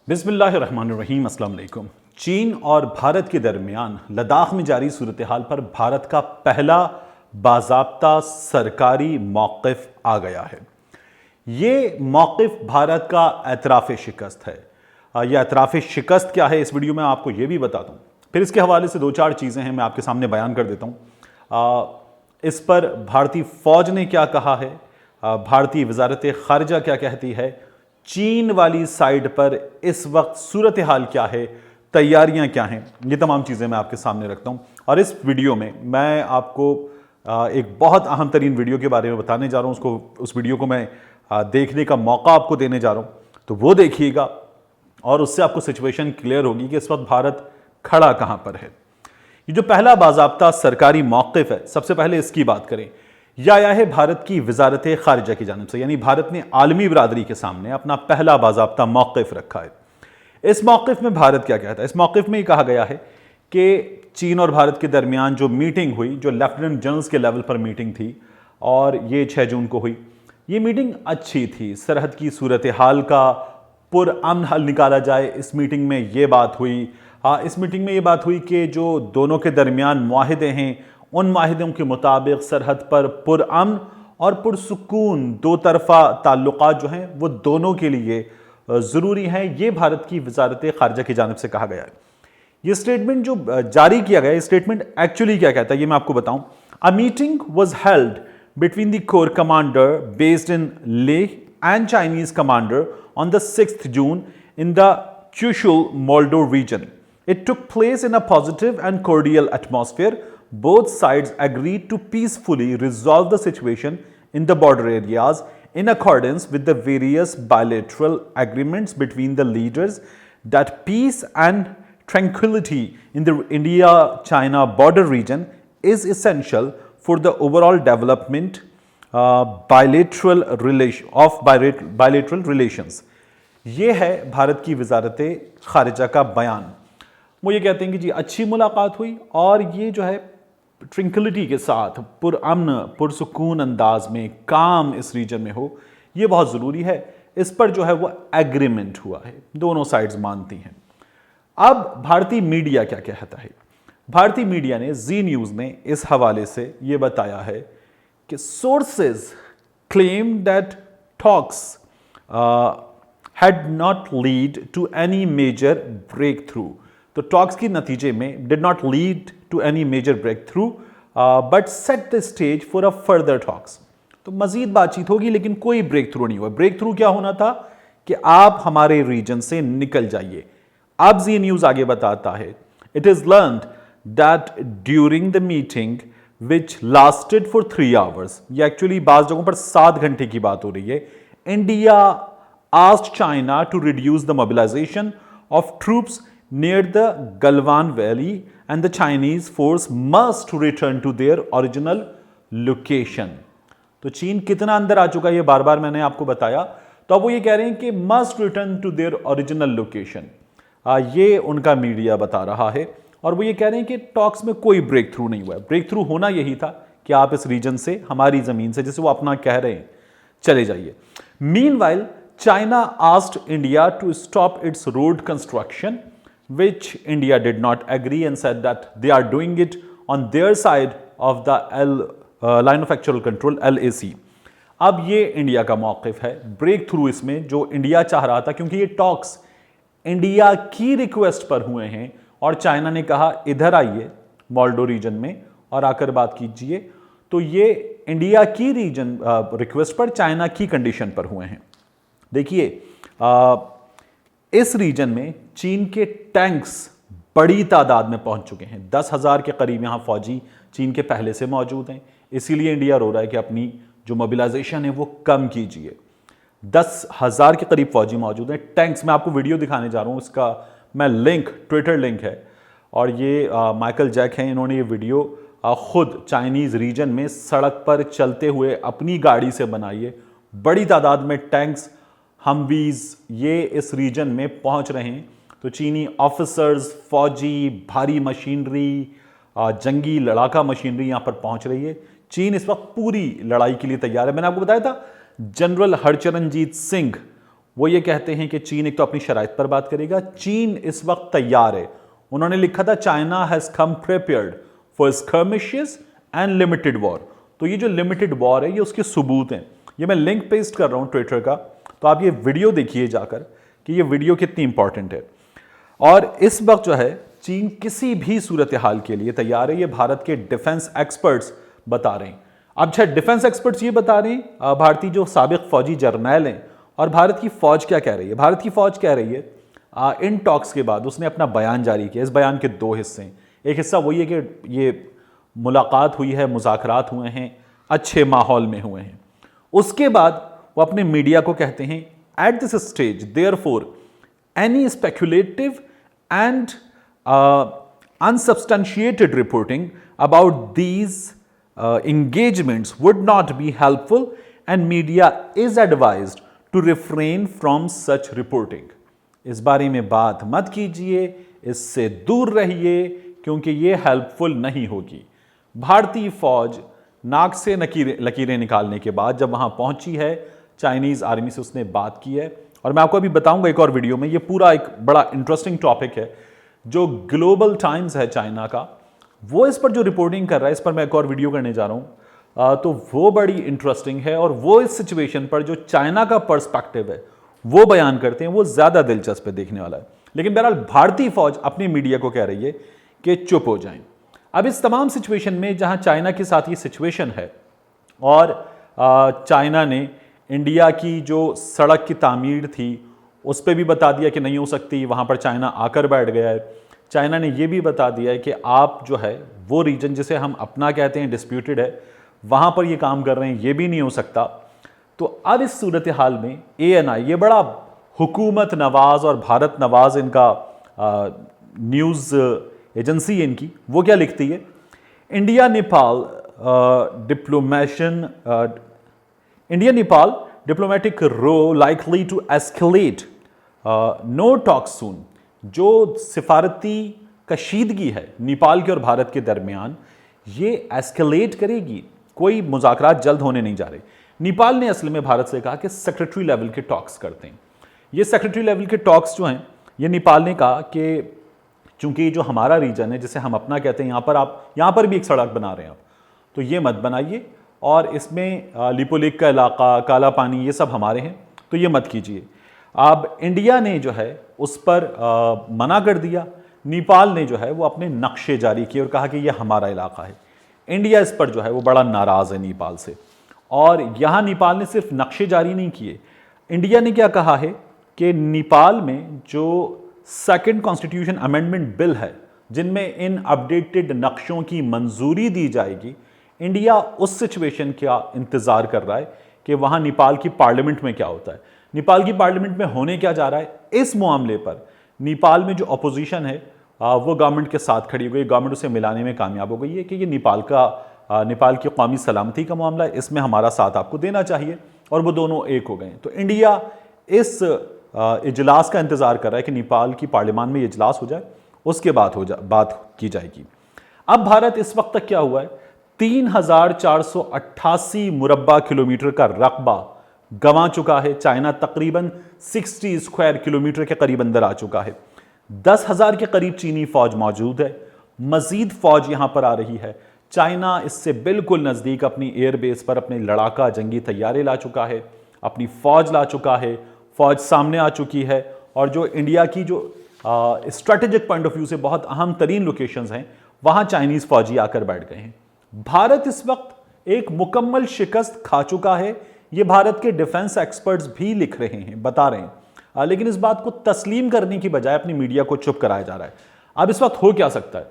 बिस्मिल्लाहिर्रहमानिर्रहीम, अस्सलाम वालेकुम। चीन और भारत के दरमियान लद्दाख में जारी सूरत हाल पर भारत का पहला बाज़ाब्ता सरकारी मौक़िफ़ आ गया है। ये मौक़िफ़ भारत का एतराफ़ शिकस्त है। यह एतराफ़ शिकस्त क्या है, इस वीडियो में आपको ये भी बता दूँ। फिर इसके हवाले से दो चार चीज़ें हैं, मैं आपके सामने बयान कर देता हूँ। इस पर भारतीय फ़ौज ने क्या कहा है, भारतीय वज़ारत ख़ारिजा क्या कहती है, चीन वाली साइड पर इस वक्त सूरत हाल क्या है, तैयारियां क्या हैं, ये तमाम चीज़ें मैं आपके सामने रखता हूं। और इस वीडियो में मैं आपको एक बहुत अहम तरीन वीडियो के बारे में बताने जा रहा हूं। उस वीडियो को मैं देखने का मौका आपको देने जा रहा हूं, तो वो देखिएगा और उससे आपको सिचुएशन क्लियर होगी कि इस वक्त भारत खड़ा कहां पर है। ये जो पहला बाज़ाब्ता सरकारी मौक़िफ़ है, सबसे पहले इसकी बात करें। यह आया है भारत की वज़ारत ख़ारिजा की जानिब से, यानी भारत ने आलमी बिरादरी के सामने अपना पहला बाज़ाब्ता मौक़िफ़ रखा है। इस मौक़िफ़ में भारत क्या कहता है? इस मौक़िफ़ में ये कहा गया है कि चीन और भारत के दरमियान जो मीटिंग हुई, जो लेफ्टिनेंट जनरल्स के लेवल पर मीटिंग थी और ये 6 जून को हुई, ये मीटिंग अच्छी थी। सरहद की सूरत हाल का पुरअमन हल निकाला जाए, इस मीटिंग में ये बात हुई। इस मीटिंग में ये बात हुई कि जो दोनों के दरमियान मुआहिदे हैं, उन माहिदों के मुताबिक सरहद पर पुरअमन और पुरसुकून दो तरफा ताल्लुकात जो हैं वो दोनों के लिए ज़रूरी हैं। ये भारत की वज़ारत ख़ारिजा की जानिब से कहा गया है। ये स्टेटमेंट जो जारी किया गया है, स्टेटमेंट एक्चुअली क्या कहता है ये मैं आपको बताऊं। A meeting was held between the core commander based in Leh and Chinese commander on the 6th June in the Kyushu Moldova region. It took place in a positive and cordial atmosphere. Both sides agreed to peacefully resolve the situation in the border areas in accordance with the various bilateral agreements between the leaders that peace and tranquility in the India-China border region is essential for the overall development bilateral relations. ये है भारत की वज़ारत ख़ारिजा का बयान। वो ये कहते हैं कि जी अच्छी मुलाकात हुई और ये जो है ट्रिंक्विलिटी के साथ पुरअमन पुरसुकून अंदाज में काम इस रीजन में हो, ये बहुत ज़रूरी है। इस पर जो है वो एग्रीमेंट हुआ है, दोनों साइड्स मानती हैं। अब भारतीय मीडिया क्या कहता है? भारतीय मीडिया ने, जी न्यूज़ ने इस हवाले से ये बताया है कि sources claim that talks had not lead to any major breakthrough. तो टॉक्स की नतीजे में did not lead to any major breakthrough, but set the stage for a further talks. तो मजीद बातचीत होगी लेकिन कोई ब्रेक थ्रू नहीं हुआ। ब्रेक थ्रू क्या होना था कि आप हमारे रीजन से निकल जाइए। अब जी न्यूज आगे बताता है, it is learned that during the meeting which lasted for 3 hours, ये एक्चुअली बाज़ जगहों पर 7 घंटे की बात हो रही है, India asked China to reduce the mobilization of troops near the Galwan Valley and the Chinese force must return to their original location. तो चीन कितना अंदर आ चुका है ये बार बार मैंने आपको बताया। तो अब वो ये कह रहे हैं कि must return to their original location. ये उनका मीडिया बता रहा है और वो ये कह रहे हैं कि टॉक्स में कोई ब्रेक थ्रू नहीं हुआ है। ब्रेक थ्रू होना यही था कि आप इस रीजन से, हमारी जमीन से, जिसे वो अपना कह रहे हैं, चले जाइए। Meanwhile, China asked India to stop its road construction, which India did not agree and said that they are doing it on their side of the line of actual control LAC. अब ये India का मौक़िफ़ है। Break through इसमें जो India चाह रहा था, क्योंकि ये टॉक्स इंडिया की रिक्वेस्ट पर हुए हैं और चाइना ने कहा इधर आइए मोल्डो रीजन में और आकर बात कीजिए, तो ये इंडिया की रीजन रिक्वेस्ट पर चाइना की कंडीशन पर हुए हैं। देखिए, इस रीजन में चीन के टैंक्स बड़ी तादाद में पहुंच चुके हैं। 10,000 के करीब यहां फौजी चीन के पहले से मौजूद हैं। इसीलिए इंडिया रो रहा है कि अपनी जो मोबिलाइजेशन है वो कम कीजिए। 10,000 के करीब फौजी मौजूद हैं। टैंक्स, मैं आपको वीडियो दिखाने जा रहा हूं, इसका मैं लिंक, ट्विटर लिंक है और ये माइकल जैक हैं, इन्होंने ये वीडियो खुद चाइनीज़ रीजन में सड़क पर चलते हुए अपनी गाड़ी से बनाई है। बड़ी तादाद में टैंक्स, हमवीज ये इस रीजन में पहुंच रहे हैं। तो चीनी ऑफिसर्स, फौजी, भारी मशीनरी, जंगी लड़ाका मशीनरी यहां पर पहुंच रही है। चीन इस वक्त पूरी लड़ाई के लिए तैयार है। मैंने आपको बताया था जनरल हरचरणजीत सिंह वो ये कहते हैं कि चीन एक तो अपनी शराइत पर बात करेगा, चीन इस वक्त तैयार है। उन्होंने लिखा था China has come prepared for skirmishes and limited war. तो ये जो लिमिटेड वॉर है ये उसके सबूत हैं। ये मैं लिंक पेस्ट कर रहा हूं ट्विटर का, तो आप ये वीडियो देखिए जाकर कि ये वीडियो कितनी इंपॉर्टेंट है। और इस वक्त जो है चीन किसी भी सूरत हाल के लिए तैयार है, ये भारत के डिफेंस एक्सपर्ट्स बता रहे हैं। अब अच्छा, डिफेंस एक्सपर्ट्स ये बता रहे हैं, भारतीय जो साबिक फौजी जर्नैल हैं, और भारत की फौज क्या कह रही है? भारत की फौज कह रही है इन टॉक्स के बाद उसने अपना बयान जारी किया। इस बयान के दो हिस्से हैं। एक हिस्सा वही है कि ये मुलाकात हुई है, मुज़ाकरात हुए हैं, अच्छे माहौल में हुए हैं। उसके बाद वो अपने मीडिया को कहते हैं at this stage therefore any speculative and unsubstantiated reporting about these engagements would not be helpful and media is advised to refrain from such reporting. इस बारे में बात मत कीजिए, इससे दूर रहिए, क्योंकि ये हेल्पफुल नहीं होगी। भारतीय फौज नाक से लकीरें निकालने के बाद जब वहां पहुंची है, चाइनीज आर्मी से उसने बात की है। और मैं आपको अभी बताऊंगा एक और वीडियो में, ये पूरा एक बड़ा इंटरेस्टिंग टॉपिक है। जो ग्लोबल टाइम्स है चाइना का, वो इस पर जो रिपोर्टिंग कर रहा है, इस पर मैं एक और वीडियो करने जा रहा हूं, तो वो बड़ी इंटरेस्टिंग है। और वो इस सिचुएशन पर जो चाइना का पर्सपेक्टिव है वो बयान करते हैं, वो ज्यादा दिलचस्प है, देखने वाला है। लेकिन बहरहाल भारतीय फौज अपनी मीडिया को कह रही है कि चुप हो जाएं। अब इस तमाम सिचुएशन में जहां चाइना के साथ ये सिचुएशन है और चाइना ने इंडिया की जो सड़क की तामीर थी उस पर भी बता दिया कि नहीं हो सकती, वहाँ पर चाइना आकर बैठ गया है। चाइना ने यह भी बता दिया है कि आप जो है वो रीजन जिसे हम अपना कहते हैं डिस्प्यूटेड है, वहाँ पर ये काम कर रहे हैं, ये भी नहीं हो सकता। तो अब इस सूरत हाल में ANI, ये बड़ा हुकूमत नवाज और भारत नवाज इनका न्यूज़ एजेंसी है इनकी, वो क्या लिखती है? India Nepal diplomatic row likely to escalate, no talk soon. जो सिफारती कशीदगी है नेपाल के और भारत के दरमियान, ये एस्केलेट करेगी, कोई मुज़ाकरात जल्द होने नहीं जा रहे। नेपाल ने असल में भारत से कहा कि सेक्रेटरी लेवल के टॉक्स करते हैं। ये सेक्रेटरी लेवल के टॉक्स जो हैं, ये नेपाल ने कहा कि चूंकि जो हमारा रीजन है जिसे हम अपना कहते हैं, यहाँ पर भी एक सड़क बना रहे हैं आप, तो ये मत बनाइए, और इसमें लिपोलिक का इलाका, काला पानी, ये सब हमारे हैं, तो ये मत कीजिए। अब इंडिया ने जो है उस पर मना कर दिया। नेपाल ने जो है वो अपने नक्शे जारी किए और कहा कि ये हमारा इलाका है। इंडिया इस पर जो है वो बड़ा नाराज़ है नेपाल से। और यहाँ नेपाल ने सिर्फ नक्शे जारी नहीं किए, इंडिया ने क्या कहा है कि नेपाल में जो सेकंड कॉन्स्टिट्यूशन अमेंडमेंट बिल है, जिनमें इन अपडेटेड नक्शों की मंजूरी दी जाएगी, इंडिया उस सिचुएशन का इंतज़ार कर रहा है कि वहाँ नेपाल की पार्लियामेंट में क्या होता है, नेपाल की पार्लियामेंट में होने क्या जा रहा है। इस मामले पर नेपाल में जो अपोजिशन है वो गवर्नमेंट के साथ खड़ी हो गई, गवर्नमेंट उसे मिलाने में कामयाब हो गई है कि ये नेपाल की कौमी सलामती का मामला है, इसमें हमारा साथ आपको देना चाहिए, और वो दोनों एक हो गए। तो इंडिया इस इजलास का इंतज़ार कर रहा है कि नेपाल की पार्लियामान में ये इजलास हो जाए, उसके बाद बात की जाएगी। अब भारत इस वक्त तक क्या हुआ है, 3488 मुरब्बा किलोमीटर का रकबा गंवा चुका है। चाइना तकरीबन 60 स्क्वायर किलोमीटर के करीब अंदर आ चुका है। 10,000 के करीब चीनी फौज मौजूद है, मजीद फौज यहां पर आ रही है। चाइना इससे बिल्कुल नज़दीक अपनी एयरबेस पर अपने लड़ाका जंगी तैयारे ला चुका है, अपनी फौज ला चुका है, फौज सामने आ चुकी है। और जो इंडिया की जो स्ट्रेटेजिक पॉइंट ऑफ व्यू से बहुत अहम तरीन लोकेशंस हैं, वहां चाइनीज फौजी आकर बैठ गए हैं। भारत इस वक्त एक मुकम्मल शिकस्त खा चुका है, ये भारत के डिफेंस एक्सपर्ट्स भी लिख रहे हैं, बता रहे हैं। लेकिन इस बात को तस्लीम करने की बजाय अपनी मीडिया को चुप कराया जा रहा है। अब इस वक्त हो क्या सकता है?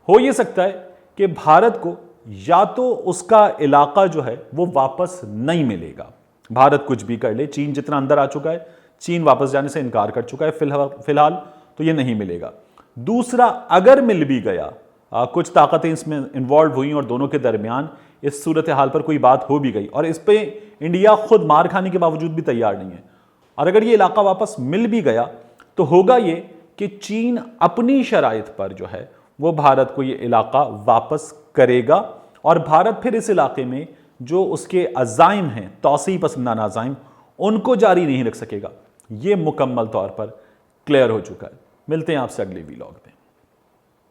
हो ये सकता है कि भारत को या तो उसका इलाका जो है वो वापस नहीं मिलेगा, भारत कुछ भी कर ले, चीन जितना अंदर आ चुका है, चीन वापस जाने से इनकार कर चुका है फिलहाल, तो ये नहीं मिलेगा। दूसरा, अगर मिल भी गया, कुछ ताकतें इसमें इन्वॉल्व हुई और दोनों के दरमियान इस सूरत हाल पर कोई बात हो भी गई, और इस पे इंडिया खुद मार खाने के बावजूद भी तैयार नहीं है, और अगर ये इलाका वापस मिल भी गया, तो होगा ये कि चीन अपनी शराइत पर जो है वो भारत को ये इलाका वापस करेगा, और भारत फिर इस इलाके में जो उसके अज़ाइम हैं, तौसीई पसंदाना अज़ाइम, उनको जारी नहीं रख सकेगा। ये मुकम्मल तौर पर क्लियर हो चुका है। मिलते हैं आपसे अगले वीलॉग में।